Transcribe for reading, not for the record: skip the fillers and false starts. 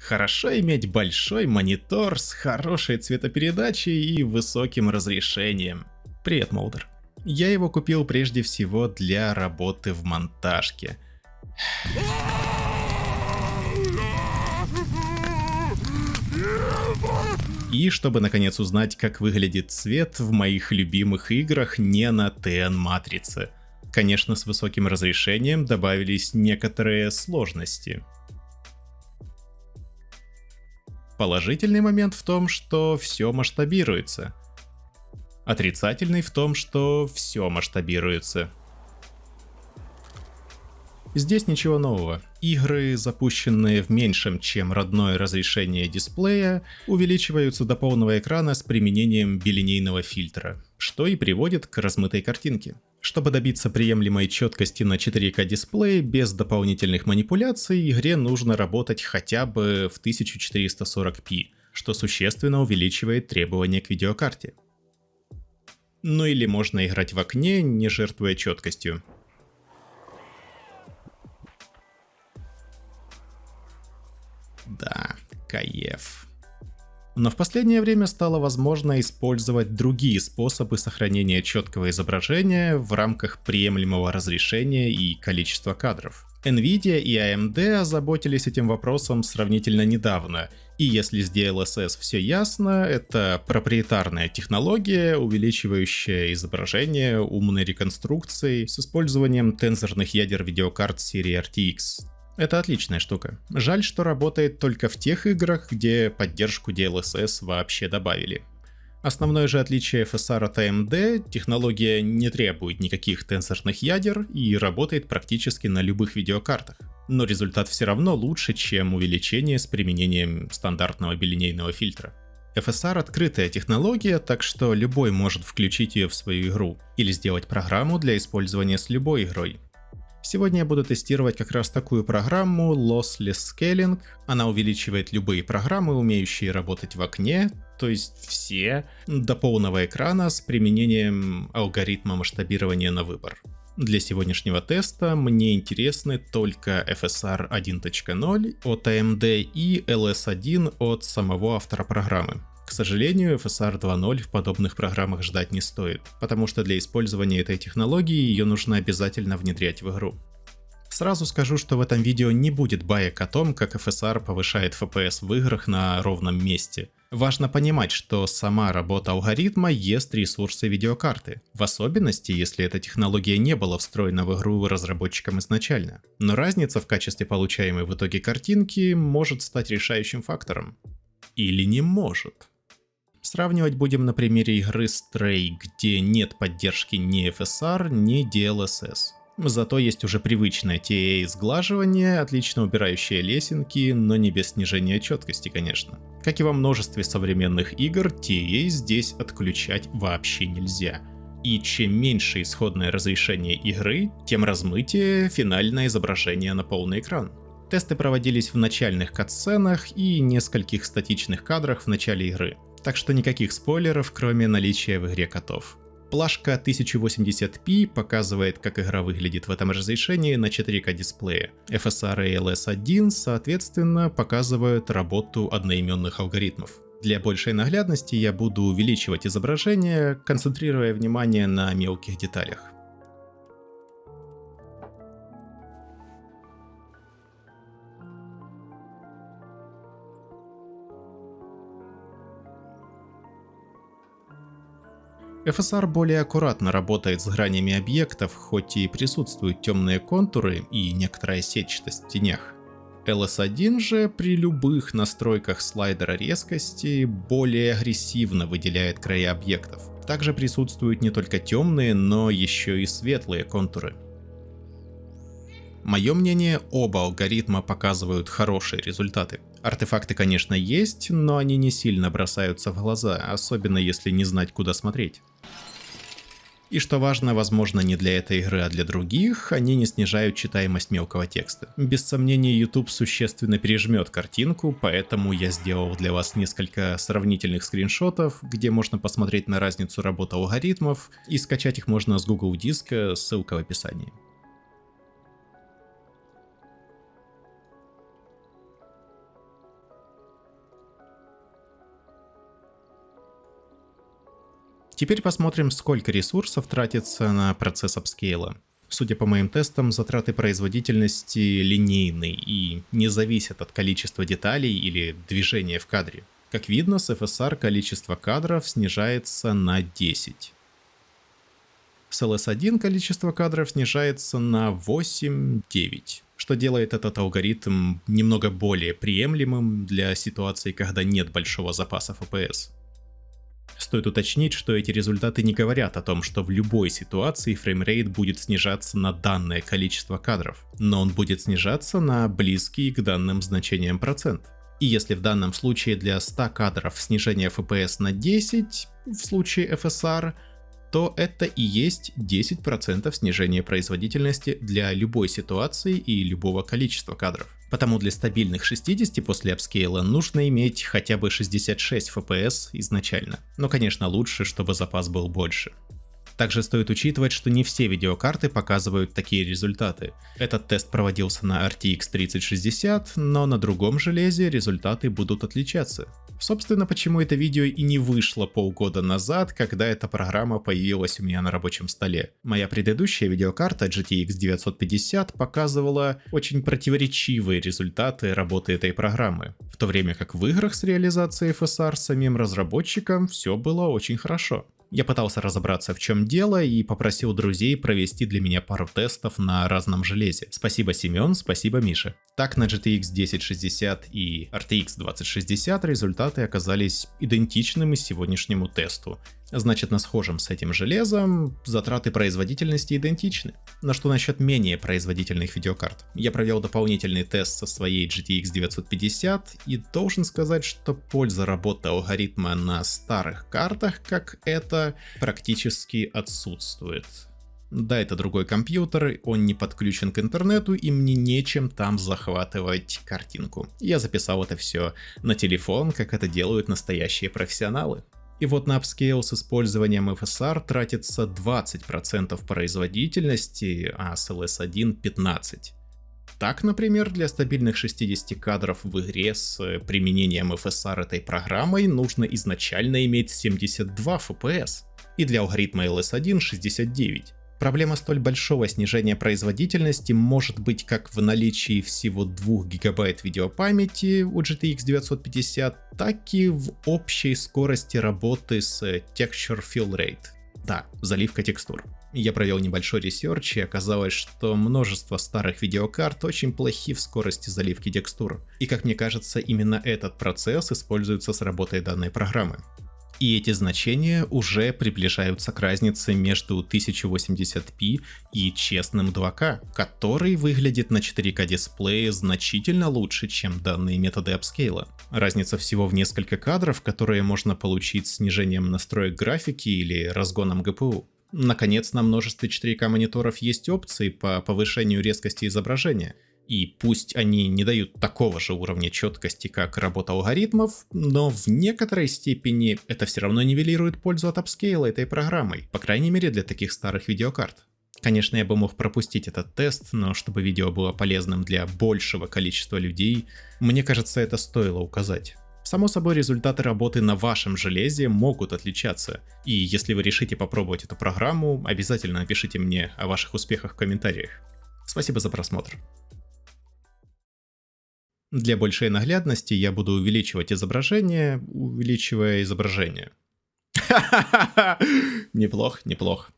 Хорошо иметь большой монитор с хорошей цветопередачей и высоким разрешением. Привет, Молдер. Я его купил прежде всего для работы в монтажке. И чтобы наконец узнать, как выглядит цвет в моих любимых играх не на TN матрице. Конечно, с высоким разрешением добавились некоторые сложности. Положительный момент в том, что все масштабируется. Отрицательный в том, что все масштабируется. Здесь ничего нового. Игры, запущенные в меньшем, чем родное разрешение дисплея, увеличиваются до полного экрана с применением билинейного фильтра, что и приводит к размытой картинке. Чтобы добиться приемлемой четкости на 4К дисплее без дополнительных манипуляций, игре нужно работать хотя бы в 1440p, что существенно увеличивает требования к видеокарте. Ну или можно играть в окне, не жертвуя четкостью. Да, кайф. Но в последнее время стало возможно использовать другие способы сохранения четкого изображения в рамках приемлемого разрешения и количества кадров. Nvidia и AMD озаботились этим вопросом сравнительно недавно, и если с DLSS все ясно, это проприетарная технология, увеличивающая изображение умной реконструкцией с использованием тензорных ядер видеокарт серии RTX. Это отличная штука. Жаль, что работает только в тех играх, где поддержку DLSS вообще добавили. Основное же отличие FSR от AMD — технология не требует никаких тензорных ядер и работает практически на любых видеокартах. Но результат все равно лучше, чем увеличение с применением стандартного билинейного фильтра. FSR — открытая технология, так что любой может включить ее в свою игру или сделать программу для использования с любой игрой. Сегодня я буду тестировать как раз такую программу Lossless Scaling. Она увеличивает любые программы, умеющие работать в окне, то есть все, до полного экрана с применением алгоритма масштабирования на выбор. Для сегодняшнего теста мне интересны только FSR 1.0 от AMD и LS1 от самого автора программы. К сожалению, FSR 2.0 в подобных программах ждать не стоит, потому что для использования этой технологии ее нужно обязательно внедрять в игру. Сразу скажу, что в этом видео не будет баек о том, как FSR повышает FPS в играх на ровном месте. Важно понимать, что сама работа алгоритма ест ресурсы видеокарты, в особенности, если эта технология не была встроена в игру разработчикам изначально. Но разница в качестве получаемой в итоге картинки может стать решающим фактором. Или не может. Сравнивать будем на примере игры Stray, где нет поддержки ни FSR, ни DLSS. Зато есть уже привычное TAA сглаживание, отлично убирающее лесенки, но не без снижения четкости, конечно. Как и во множестве современных игр, TAA здесь отключать вообще нельзя. И чем меньше исходное разрешение игры, тем размытие финальное изображение на полный экран. Тесты проводились в начальных катсценах и нескольких статичных кадрах в начале игры. Так что никаких спойлеров, кроме наличия в игре котов. Плашка 1080p показывает, как игра выглядит в этом разрешении на 4К дисплее. FSR и LS1, соответственно, показывают работу одноименных алгоритмов. Для большей наглядности я буду увеличивать изображение, концентрируя внимание на мелких деталях. FSR более аккуратно работает с гранями объектов, хоть и присутствуют темные контуры и некоторая сетчатость в тенях. LS1 же при любых настройках слайдера резкости более агрессивно выделяет края объектов. Также присутствуют не только темные, но еще и светлые контуры. Мое мнение, оба алгоритма показывают хорошие результаты. Артефакты, конечно, есть, но они не сильно бросаются в глаза, особенно если не знать, куда смотреть. И что важно, возможно, не для этой игры, а для других, они не снижают читаемость мелкого текста. Без сомнения, YouTube существенно пережмет картинку, поэтому я сделал для вас несколько сравнительных скриншотов, где можно посмотреть на разницу работы алгоритмов, и скачать их можно с Google диска, ссылка в описании. Теперь посмотрим, сколько ресурсов тратится на процесс апскейла. Судя по моим тестам, затраты производительности линейны и не зависят от количества деталей или движения в кадре. Как видно, с FSR количество кадров снижается на 10. С LS1 количество кадров снижается на 8-9, что делает этот алгоритм немного более приемлемым для ситуации, когда нет большого запаса FPS. Стоит уточнить, что эти результаты не говорят о том, что в любой ситуации фреймрейт будет снижаться на данное количество кадров, но он будет снижаться на близкие к данным значениям процент. И если в данном случае для 100 кадров снижение FPS на 10 в случае FSR, то это и есть 10% снижения производительности для любой ситуации и любого количества кадров. Потому для стабильных 60 после апскейла нужно иметь хотя бы 66 FPS изначально. Но, конечно, лучше, чтобы запас был больше. Также стоит учитывать, что не все видеокарты показывают такие результаты. Этот тест проводился на RTX 3060, но на другом железе результаты будут отличаться. Собственно, почему это видео и не вышло полгода назад, когда эта программа появилась у меня на рабочем столе. Моя предыдущая видеокарта GTX 950 показывала очень противоречивые результаты работы этой программы, в то время как в играх с реализацией FSR самим разработчикам все было очень хорошо. Я пытался разобраться, в чем дело, и попросил друзей провести для меня пару тестов на разном железе. Спасибо, Семен, спасибо, Миша. Так, на GTX 1060 и RTX 2060 результаты оказались идентичными сегодняшнему тесту. Значит, на схожем с этим железом затраты производительности идентичны. Но что насчет менее производительных видеокарт? Я провел дополнительный тест со своей GTX 950 и должен сказать, что польза работы алгоритма на старых картах, как это, практически отсутствует. Да, это другой компьютер, он не подключен к интернету, и мне нечем там захватывать картинку. Я записал это все на телефон, как это делают настоящие профессионалы. И вот на апскейл с использованием FSR тратится 20% производительности, а с LS1 15%. Так, например, для стабильных 60 кадров в игре с применением FSR этой программой нужно изначально иметь 72 FPS, и для алгоритма LS1 69. Проблема столь большого снижения производительности может быть как в наличии всего 2 ГБ видеопамяти у GTX 950, так и в общей скорости работы с Texture Fill Rate. Да, заливка текстур. Я провел небольшой ресерч, и оказалось, что множество старых видеокарт очень плохи в скорости заливки текстур. И как мне кажется, именно этот процесс используется с работой данной программы. И эти значения уже приближаются к разнице между 1080p и честным 2К, который выглядит на 4К дисплее значительно лучше, чем данные методы апскейла. Разница всего в несколько кадров, которые можно получить снижением настроек графики или разгоном GPU. Наконец, на множестве 4К мониторов есть опции по повышению резкости изображения. И пусть они не дают такого же уровня четкости, как работа алгоритмов, но в некоторой степени это все равно нивелирует пользу от апскейла этой программой, по крайней мере для таких старых видеокарт. Конечно, я бы мог пропустить этот тест, но чтобы видео было полезным для большего количества людей, мне кажется, это стоило указать. Само собой, результаты работы на вашем железе могут отличаться, и если вы решите попробовать эту программу, обязательно напишите мне о ваших успехах в комментариях. Спасибо за просмотр. Для большей наглядности я буду увеличивать изображение, увеличивая изображение. Неплохо, неплохо.